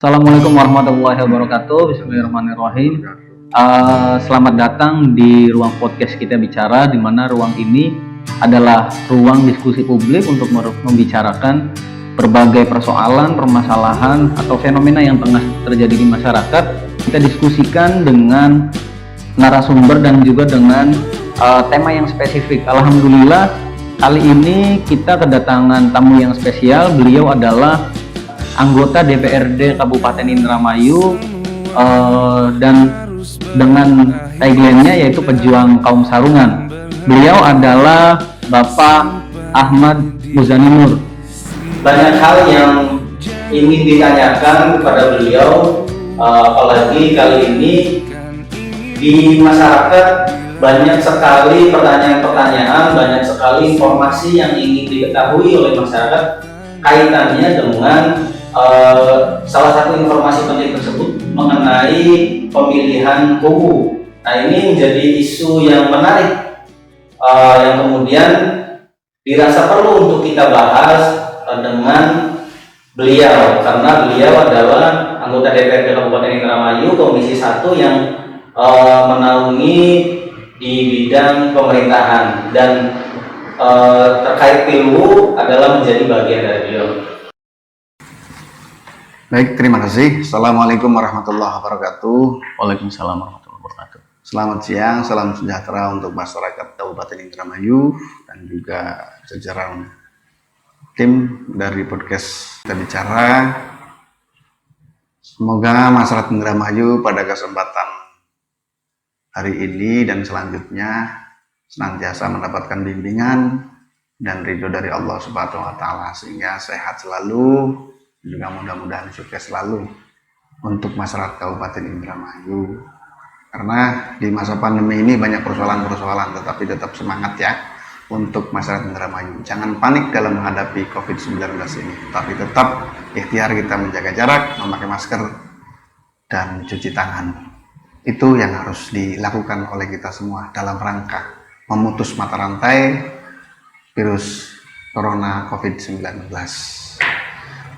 Assalamualaikum warahmatullahi wabarakatuh. Bismillahirrahmanirrahim. Selamat datang di ruang podcast kita bicara, di mana ruang ini adalah ruang diskusi publik untuk membicarakan berbagai persoalan, permasalahan atau fenomena yang tengah terjadi di masyarakat. Kita diskusikan dengan narasumber dan juga dengan tema yang spesifik. Alhamdulillah kali ini kita kedatangan tamu yang spesial. Beliau adalah anggota DPRD Kabupaten Indramayu dan dengan tagline-nya yaitu pejuang kaum sarungan. Beliau adalah Bapak Ahmad Muzani Nur. Banyak hal yang ingin ditanyakan kepada beliau, apalagi kali ini di masyarakat banyak sekali pertanyaan-pertanyaan, banyak sekali informasi yang ingin diketahui oleh masyarakat kaitannya dengan salah satu informasi penting tersebut mengenai pemilihan kubu. Nah, ini menjadi isu yang menarik yang kemudian dirasa perlu untuk kita bahas dengan beliau, karena beliau adalah anggota DPRD Kabupaten Indramayu Komisi 1 yang menaungi di bidang pemerintahan, dan terkait pilgub adalah menjadi bagian dari beliau. Baik, terima kasih. Assalamualaikum warahmatullahi wabarakatuh. Waalaikumsalam warahmatullahi wabarakatuh. Selamat siang, salam sejahtera untuk masyarakat Kabupaten Indramayu dan juga jajaran tim dari podcast Kita Bicara. Semoga masyarakat Indramayu pada kesempatan hari ini dan selanjutnya senantiasa mendapatkan bimbingan dan ridho dari Allah Subhanahu wa Ta'ala, sehingga sehat selalu, juga mudah-mudahan sukses selalu untuk masyarakat Kabupaten Indramayu. Karena di masa pandemi ini banyak persoalan-persoalan, tetapi tetap semangat ya untuk masyarakat Indramayu. Jangan panik dalam menghadapi COVID-19 ini, tapi tetap ikhtiar kita menjaga jarak, memakai masker, dan cuci tangan. Itu yang harus dilakukan oleh kita semua dalam rangka memutus mata rantai virus corona COVID-19.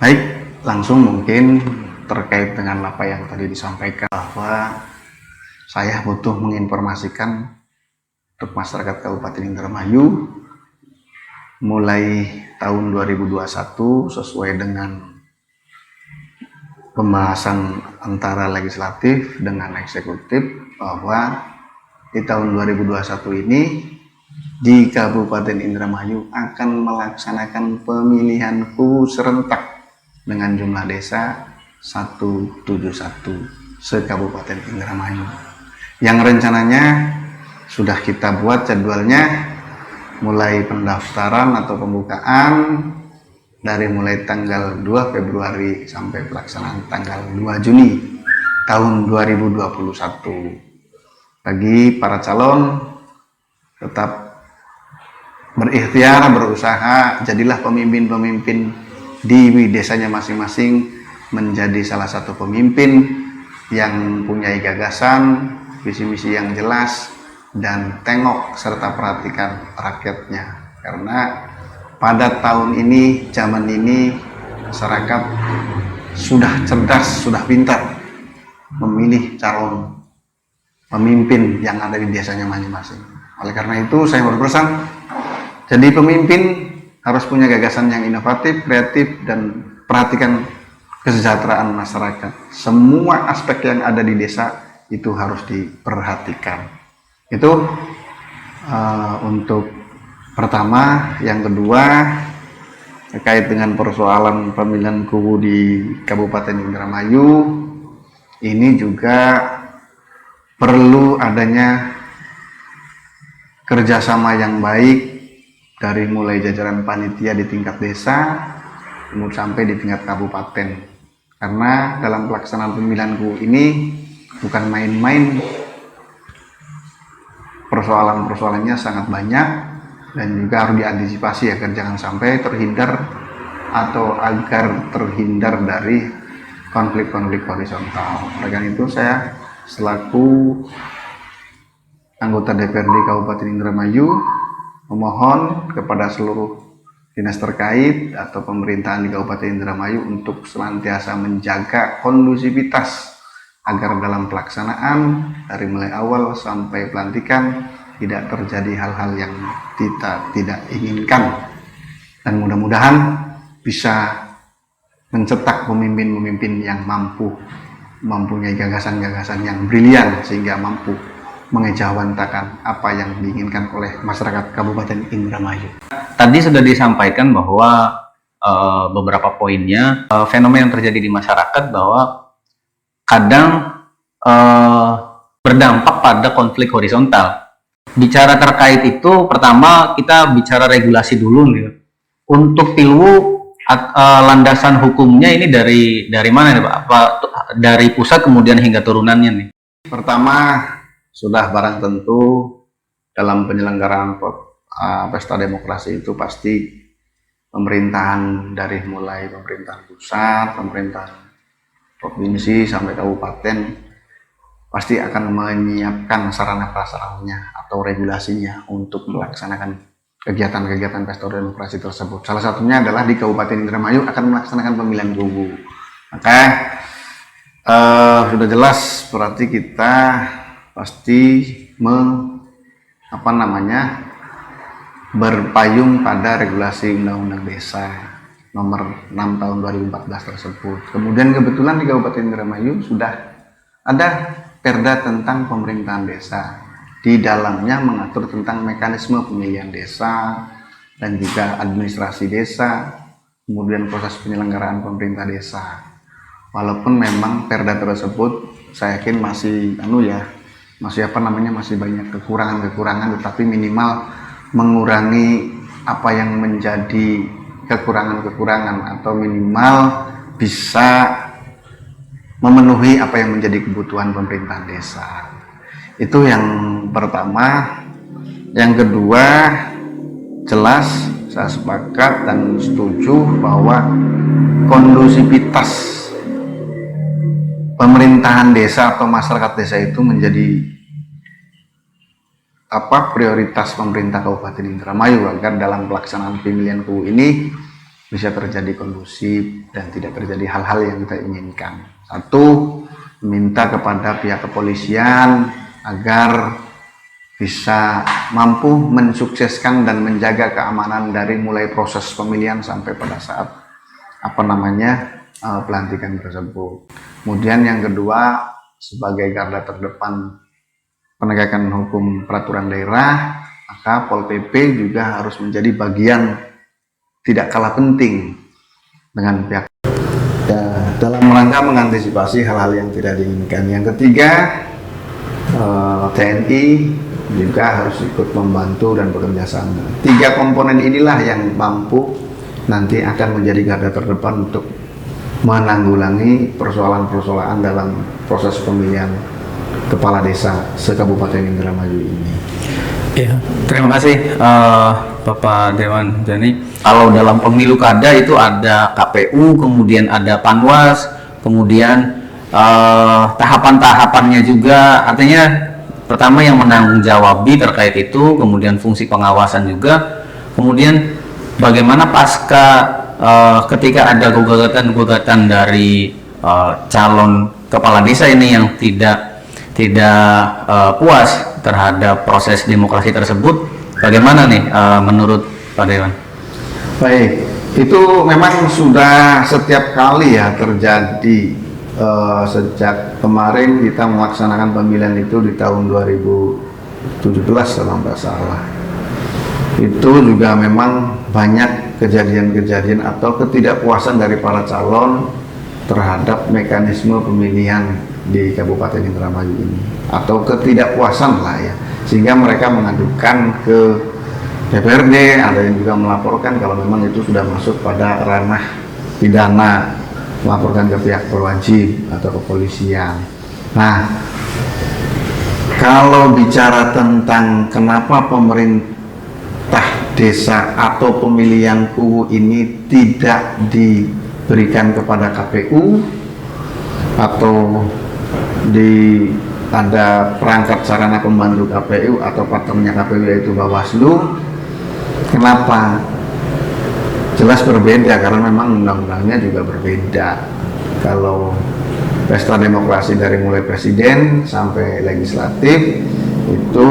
Baik, langsung mungkin terkait dengan apa yang tadi disampaikan, bahwa saya butuh menginformasikan untuk masyarakat Kabupaten Indramayu mulai tahun 2021 sesuai dengan pembahasan antara legislatif dengan eksekutif, bahwa di tahun 2021 ini di Kabupaten Indramayu akan melaksanakan pemilihan kubu serentak dengan jumlah desa 171 se-Kabupaten Indramayu, yang rencananya sudah kita buat jadwalnya, mulai pendaftaran atau pembukaan dari mulai tanggal 2 Februari sampai pelaksanaan tanggal 2 Juni tahun 2021. Bagi para calon, tetap berikhtiar, berusaha, jadilah pemimpin-pemimpin di desanya masing-masing, menjadi salah satu pemimpin yang punya gagasan, visi misi yang jelas, dan tengok serta perhatikan rakyatnya. Karena pada tahun ini, zaman ini, masyarakat sudah cerdas, sudah pintar memilih calon pemimpin yang ada di desanya masing-masing. Oleh karena itu, saya berpesan, jadi pemimpin harus punya gagasan yang inovatif, kreatif, dan perhatikan kesejahteraan masyarakat. Semua aspek yang ada di desa itu harus diperhatikan. Itu untuk pertama. Yang kedua, terkait dengan persoalan pemilihan kubu di Kabupaten Indramayu, ini juga perlu adanya kerjasama yang baik dari mulai jajaran panitia di tingkat desa sampai di tingkat kabupaten. Karena dalam pelaksanaan pemilihan kubu ini bukan main-main, persoalan-persoalannya sangat banyak dan juga harus diantisipasi agar jangan sampai terhindar dari konflik-konflik horizontal. Oleh karena itu, saya selaku anggota DPRD Kabupaten Indramayu memohon kepada seluruh dinas terkait atau pemerintahan di Kabupaten Indramayu untuk senantiasa menjaga kondusivitas agar dalam pelaksanaan dari mulai awal sampai pelantikan tidak terjadi hal-hal yang kita tidak inginkan, dan mudah-mudahan bisa mencetak pemimpin-pemimpin yang mempunyai gagasan-gagasan yang brilian sehingga mampu mengejawantakan apa yang diinginkan oleh masyarakat Kabupaten Indramayu. Tadi sudah disampaikan bahwa beberapa poinnya, fenomena yang terjadi di masyarakat bahwa kadang berdampak pada konflik horizontal. Bicara terkait itu, pertama kita bicara regulasi dulu nih. Untuk Tilwu, landasan hukumnya ini dari mana nih Pak? Apa dari pusat kemudian hingga turunannya nih? Pertama, sudah barang tentu dalam penyelenggaraan pesta demokrasi itu pasti pemerintahan dari mulai pemerintahan pusat, pemerintahan provinsi sampai kabupaten pasti akan menyiapkan sarana prasarannya atau regulasinya untuk melaksanakan kegiatan-kegiatan pesta demokrasi tersebut. Salah satunya adalah di Kabupaten Indramayu akan melaksanakan pemilihan kubu. Maka sudah jelas berarti kita pasti berpayung pada regulasi Undang-Undang Desa nomor 6 tahun 2014 tersebut. Kemudian kebetulan di Kabupaten Indramayu sudah ada Perda tentang pemerintahan desa. Di dalamnya mengatur tentang mekanisme pemilihan desa dan juga administrasi desa, kemudian proses penyelenggaraan pemerintah desa. Walaupun memang Perda tersebut saya yakin masih masih banyak kekurangan-kekurangan, tetapi minimal mengurangi apa yang menjadi kekurangan-kekurangan atau minimal bisa memenuhi apa yang menjadi kebutuhan pemerintahan desa. Itu yang pertama. Yang kedua, jelas saya sepakat dan setuju bahwa kondusivitas pemerintahan desa atau masyarakat desa itu menjadi prioritas pemerintah Kabupaten Indramayu agar dalam pelaksanaan pemilihan kubu ini bisa terjadi kondusif dan tidak terjadi hal-hal yang kita inginkan. Satu, meminta kepada pihak kepolisian agar bisa mampu mensukseskan dan menjaga keamanan dari mulai proses pemilihan sampai pada saat pelantikan tersebut. Kemudian yang kedua, sebagai garda terdepan penegakan hukum peraturan daerah, maka Pol PP juga harus menjadi bagian tidak kalah penting dengan pihak dalam rangka mengantisipasi hal-hal yang tidak diinginkan. Yang ketiga, TNI juga harus ikut membantu dan bekerja sama. Tiga komponen inilah yang mampu nanti akan menjadi garda terdepan untuk menanggulangi persoalan-persoalan dalam proses pemilihan kepala desa se-Kabupaten Indramayu ini. Ya, terima kasih Bapak Dewan Jani. Kalau dalam pemilu kada itu ada KPU, kemudian ada Panwas, kemudian tahapan-tahapannya juga. Artinya pertama yang menanggung-jawabi terkait itu, kemudian fungsi pengawasan juga, kemudian bagaimana pasca ketika ada gugatan dari calon kepala desa ini yang tidak puas terhadap proses demokrasi tersebut, bagaimana nih menurut Pak Dewan? Baik, itu memang sudah setiap kali ya terjadi sejak kemarin kita melaksanakan pemilihan itu di tahun 2017 kalau nggak salah. Itu juga memang banyak kejadian-kejadian atau ketidakpuasan dari para calon terhadap mekanisme pemilihan di Kabupaten Indramayu ini, atau ketidakpuasan lah ya, sehingga mereka mengadukan ke DPRD, ada yang juga melaporkan kalau memang itu sudah masuk pada ranah pidana, melaporkan ke pihak berwajib atau kepolisian. Nah, kalau bicara tentang kenapa pemerintah desa atau pemilihan kubu ini tidak diberikan kepada KPU atau ada perangkat sarana pembantu KPU atau partnernya KPU yaitu Bawaslu, kenapa? jelas berbeda karena memang undang-undangnya juga berbeda. Kalau pesta demokrasi dari mulai presiden sampai legislatif itu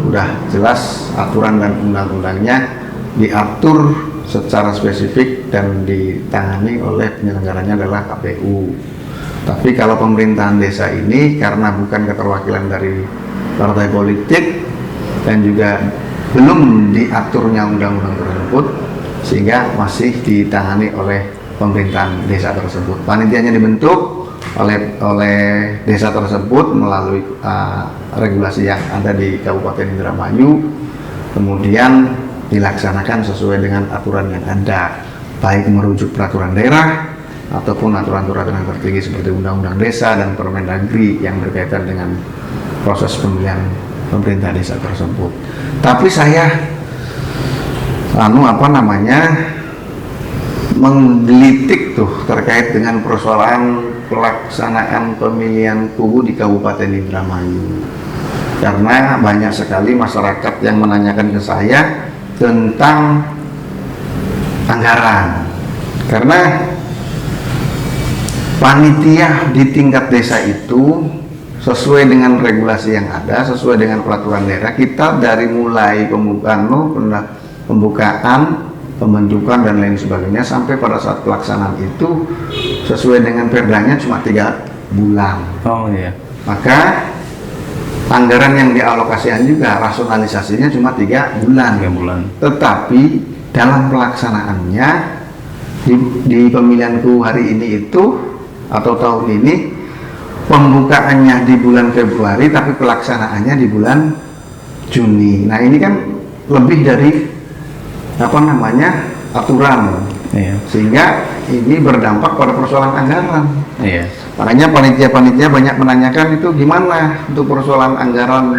sudah jelas aturan dan undang-undangnya diatur secara spesifik dan ditangani oleh penyelenggaranya adalah KPU. Tapi kalau pemerintahan desa ini karena bukan keterwakilan dari partai politik dan juga belum diaturnya undang-undang tersebut, sehingga masih ditangani oleh pemerintahan desa tersebut. Panitianya dibentuk oleh desa tersebut melalui regulasi yang ada di Kabupaten Indramayu, kemudian dilaksanakan sesuai dengan aturan yang ada, baik merujuk peraturan daerah ataupun aturan-aturan tertinggi seperti Undang-Undang Desa dan Permendagri yang berkaitan dengan proses pemilihan pemerintah desa tersebut. Tapi saya menggelitik tuh terkait dengan persoalan pelaksanaan pemilihan kubu di Kabupaten Indramayu, karena banyak sekali masyarakat yang menanyakan ke saya tentang anggaran, karena panitia di tingkat desa itu sesuai dengan regulasi yang ada, sesuai dengan peraturan daerah, kita dari mulai pembukaan, pembentukan dan lain sebagainya sampai pada saat pelaksanaan itu sesuai dengan perdanya cuma 3 bulan. Oh iya. Maka anggaran yang dialokasikan juga rasionalisasinya cuma 3 bulan. 3 bulan. Tetapi dalam pelaksanaannya di pemilihanku hari ini itu atau tahun ini pembukaannya di bulan Februari tapi pelaksanaannya di bulan Juni. Nah ini kan lebih dari aturan, iya. Sehingga ini berdampak pada persoalan anggaran. Iya. Makanya panitia-panitia banyak menanyakan itu gimana untuk persoalan anggaran,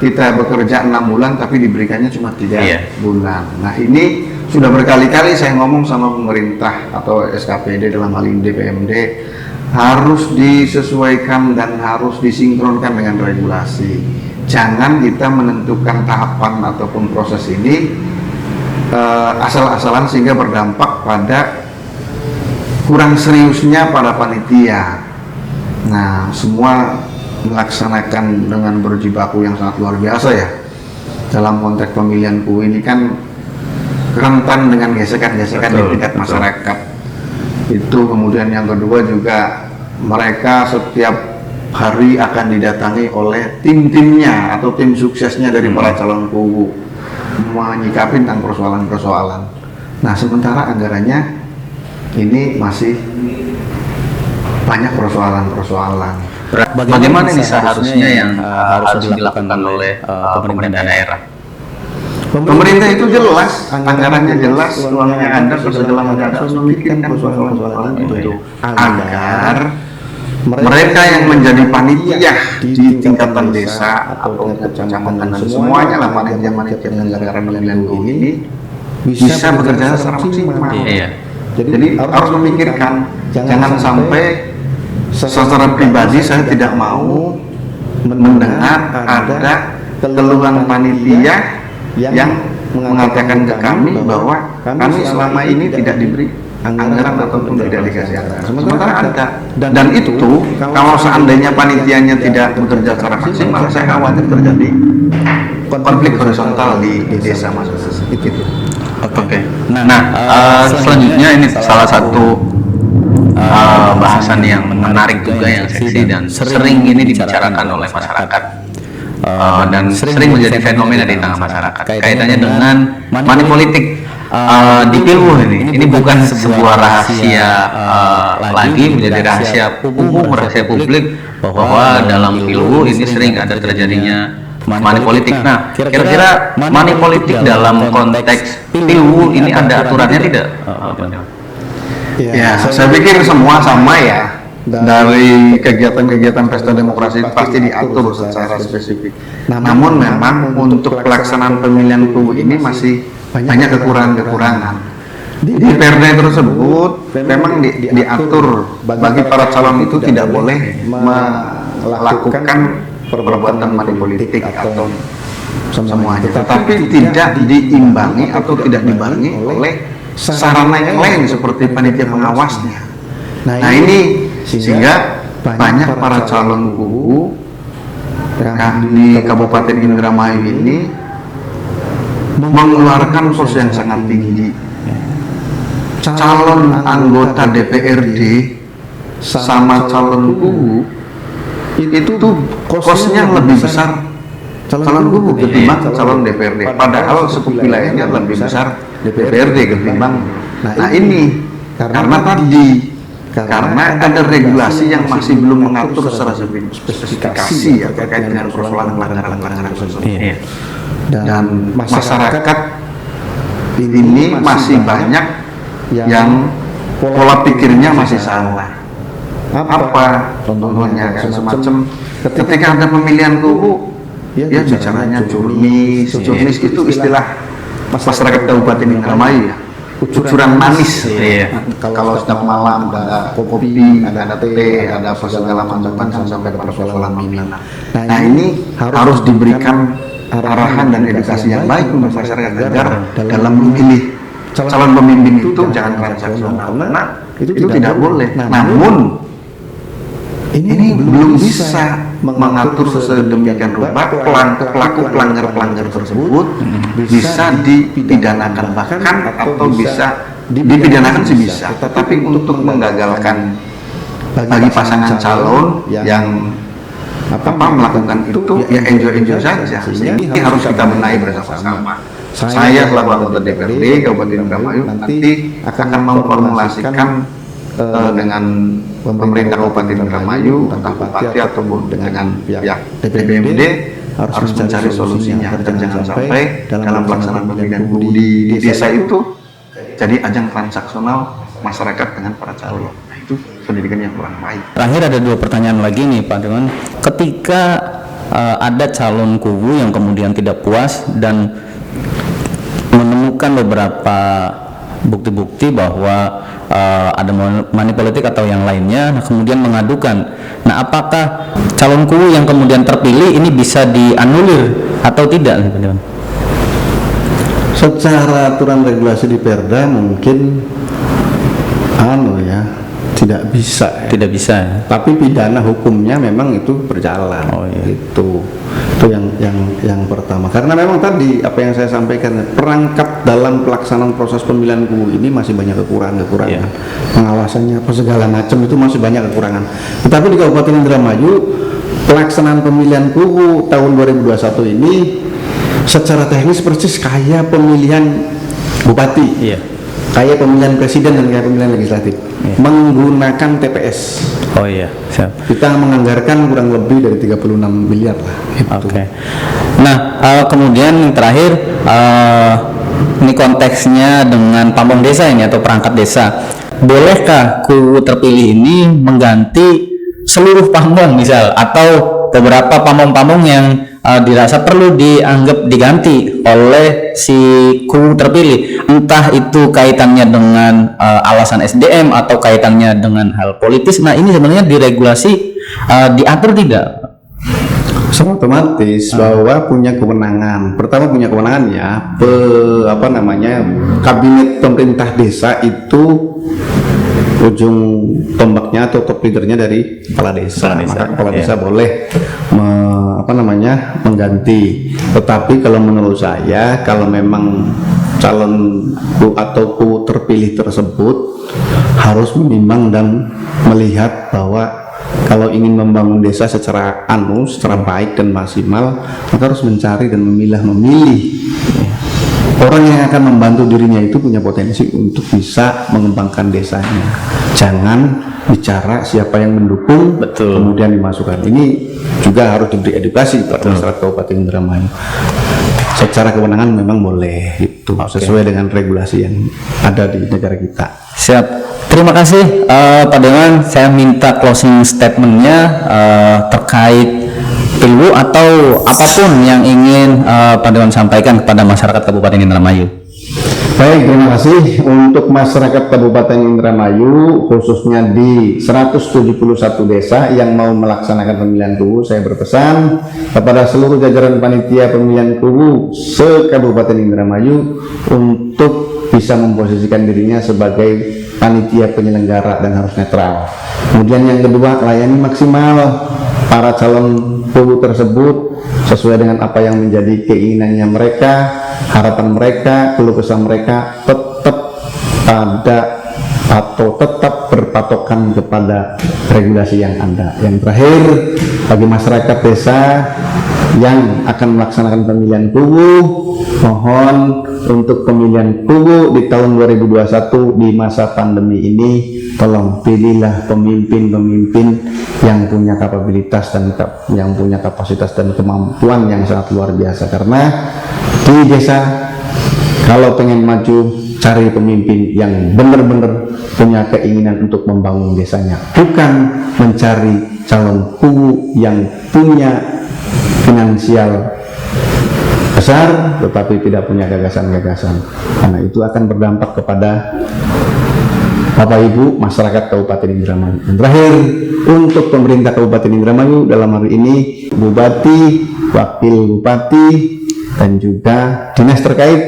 kita bekerja 6 bulan tapi diberikannya cuma 3 bulan. Nah ini sudah berkali-kali saya ngomong sama pemerintah atau SKPD dalam hal ini DPMD, harus disesuaikan dan harus disinkronkan dengan regulasi. Jangan kita menentukan tahapan ataupun proses ini asal-asalan sehingga berdampak pada kurang seriusnya para panitia. Nah, semua melaksanakan dengan berjibaku yang sangat luar biasa ya. Dalam konteks pemilihan KU ini kan rentan dengan gesekan-gesekan di tingkat masyarakat. Itu kemudian yang kedua juga mereka setiap hari akan didatangi oleh tim-timnya atau tim suksesnya dari para calon KU menyikapi tentang persoalan-persoalan. Nah, sementara anggarannya ini masih banyak persoalan-persoalan. Bagaimana ini seharusnya yang harus dilakukan oleh pemerintah daerah? Pemerintah itu jelas, anggarannya jelas, uangnya ada, segala macam harus memikirkan persoalan-persoalan itu agar mereka yang menjadi panitia di tingkatan desa atau kecamatan dan semuanya lah panitia penyelenggaraan pemilihan ini bisa bekerja secara maksimal. Jadi harus memikirkan, jangan sampai secara pribadi saya tidak mau mendengar ada keluhan panitia yang mengatakan ke kami bahwa kami selama ini tidak diberi anggaran ataupun tidak dikasih anggaran. Sementara ada, dan itu kalau seandainya panitianya tidak bekerja secara maksimal, saya khawatir terjadi konflik horizontal di desa masing-masing. Itu. Oke. Nah, selanjutnya ini salah satu bahasan yang menarik juga yang seksi dan sering ini dibicarakan oleh masyarakat dan sering menjadi fenomena di tengah masyarakat. Kaitannya dengan money politik. Di Pilwu ini bukan sebuah rahasia lagi, menjadi rahasia umum, rahasia publik bahwa dalam Pilwu ini sering ada terjadinya money politik. Nah, kira-kira money politik dalam konteks Pilwu ini ada aturannya tidak? Ya, saya pikir semua sama ya. Dari kegiatan-kegiatan pesta demokrasi pasti diatur secara spesifik. Namun memang untuk pelaksanaan pemilihan KU ini masih banyak kekurangan-kekurangan. Di perda tersebut memang diatur bagi para calon itu tidak boleh melakukan perbuatan money politik atau semuanya, tetapi tidak diimbangi atau tidak dibarengi oleh sarana yang lain seperti panitia pengawasnya. Nah ini sehingga banyak para calon kubu di Kabupaten Indramayu ini mengeluarkan pos yang sangat tinggi. Calon anggota DPRD sama calon kubu itu kosnya lebih besar calon kubu ketimbang calon DPRD. Padahal skup wilayahnya lebih besar DPRD ketimbang. Nah ini karena ada regulasi yang masih belum mengatur secara spesifikasi ya terkait dengan persoalan pelanggaran tersebut. Dan masyarakat ini masih banyak yang pola pikirnya masih salah. Apa contohnya kayak semacam ketika ada pemilihan kubu, ya bicaranya jurnis itu istilah masyarakat Kabupaten Indramayu ya. Cucuran manis. Kalau setiap malam ada kopi, ada teh, ada apa segala macam sampai persoalan minat. Nah ini harus diberikan arahan dan edukasi yang baik untuk masyarakat agar dalam memilih calon pemimpin itu jangan transaksional, karena itu tidak boleh. Namun ini belum bisa mengatur sedemikian rupa pelaku pelanggar tersebut bisa dipidanakan bahkan atau bisa dipidanakan sih bisa, tetapi untuk menggagalkan bagi pasangan calon yang melakukan itu ya enjoy saja. Ini harus kita benahi bersama-sama. Saya selaku anggota DPRD Kabupaten Indramayu nanti akan memformulasikan dengan pemerintah Kabupaten Indramayu, entah bupati ataupun dengan pihak DPMD harus mencari solusinya dan jangan sampai dalam pelaksanaan pemilihan kubu di desa itu jadi ajang transaksional masyarakat dengan para calon. Nah itu pendidikan yang kurang baik. Terakhir ada 2 pertanyaan lagi nih Pak Dewan. Ketika ada calon kubu yang kemudian tidak puas dan menemukan beberapa bukti-bukti bahwa ada money politik atau yang lainnya, nah kemudian mengadukan. Nah, apakah calon kubu yang kemudian terpilih ini bisa dianulir atau tidak? Secara aturan regulasi di Perda mungkin tidak bisa. Tidak bisa. Ya? Tapi pidana hukumnya memang itu berjalan. Oh, iya. Itu yang pertama. Karena memang tadi apa yang saya sampaikan, perangkat dalam pelaksanaan proses pemilihan kubu ini masih banyak kekurangan. Yeah. Pengawasannya apa segala macam itu masih banyak kekurangan. Tetapi di Kabupaten Indramayu pelaksanaan pemilihan kubu tahun 2021 ini secara teknis persis kayak pemilihan bupati. Yeah. Kayak pemilihan presiden dan kayak pemilihan legislatif, menggunakan TPS. Oh iya, siap. Kita menganggarkan kurang lebih dari 36 miliar lah. Oke. Nah, kemudian yang terakhir, ini konteksnya dengan pamong desa ini atau perangkat desa. Bolehkah kubu terpilih ini mengganti seluruh pamong misal atau beberapa pamong-pamong yang dirasa perlu dianggap diganti oleh si kubu terpilih, entah itu kaitannya dengan alasan SDM atau kaitannya dengan hal politis. Nah ini sebenarnya diregulasi diatur tidak? Secara otomatis bahwa punya kewenangan. Pertama punya kewenangan ya, kabinet pemerintah desa itu ujung tombaknya atau top leadernya dari kepala desa. Maka kepala desa boleh mengganti. Tetapi kalau menurut saya, kalau memang calon atau terpilih tersebut harus menimbang dan melihat bahwa kalau ingin membangun desa secara baik dan maksimal, maka harus mencari dan memilih orang yang akan membantu dirinya itu punya potensi untuk bisa mengembangkan desanya. Jangan bicara siapa yang mendukung, betul, kemudian dimasukkan. Ini juga harus diberi edukasi pada masyarakat Kabupaten Indramayu. Secara kewenangan memang boleh itu sesuai dengan regulasi yang ada di negara kita. Siap. Terima kasih Pak Dewan. Saya minta closing statementnya terkait Pilbu atau apapun yang ingin Pak Dewan sampaikan kepada masyarakat Kabupaten Indramayu. Baik, terima kasih untuk masyarakat Kabupaten Indramayu, khususnya di 171 desa yang mau melaksanakan pemilihan kubu. Saya berpesan kepada seluruh jajaran panitia pemilihan kubu se-Kabupaten Indramayu untuk bisa memposisikan dirinya sebagai panitia penyelenggara dan harus netral. Kemudian yang kedua, layani maksimal para calon kubu tersebut sesuai dengan apa yang menjadi keinginannya mereka, harapan mereka, keluh kesah mereka, tetap pada atau tetap berpatokan kepada regulasi yang ada. Yang terakhir, bagi masyarakat desa yang akan melaksanakan pemilihan kubu, mohon untuk pemilihan kubu di tahun 2021 di masa pandemi ini, tolong pilihlah pemimpin-pemimpin yang punya kapabilitas dan yang punya kapasitas dan kemampuan yang sangat luar biasa. Karena di desa kalau pengen maju, cari pemimpin yang benar-benar punya keinginan untuk membangun desanya, bukan mencari calon kubu yang punya finansial besar tetapi tidak punya gagasan-gagasan, karena itu akan berdampak kepada Bapak Ibu masyarakat Kabupaten Indramayu. Dan terakhir, untuk pemerintah Kabupaten Indramayu dalam hari ini, Bupati, Wakil Bupati, dan juga dinas terkait,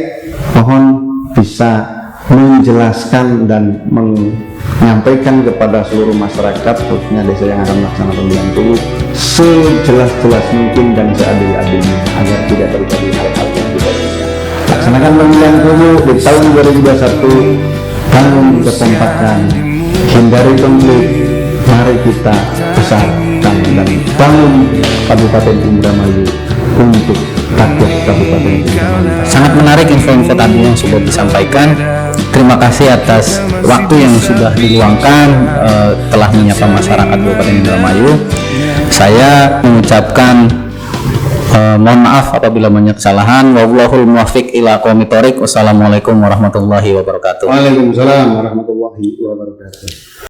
mohon bisa menjelaskan dan menyampaikan kepada seluruh masyarakat, khususnya desa yang akan melaksanakan pemilihan kubu, sejelas-jelas mungkin dan seadil-adilnya agar tidak terjadi hal-hal yang tidak inginkan. Laksanakan pemilihan kubu di tahun 2021. Bangun kekompakan, hindari konflik, mari kita besarkan dan bangun Kabupaten Indramayu untuk rakyat Kabupaten Indramayu. Sangat menarik info-info tadi yang sudah disampaikan. Terima kasih atas waktu yang sudah diluangkan telah menyapa masyarakat Kabupaten Indramayu. Saya mengucapkan mohon maaf apabila banyak kesalahan. Wallahul muwaffiq ila aqwamit thoriq. Wassalamualaikum warahmatullahi wabarakatuh. Waalaikumsalam warahmatullahi wabarakatuh.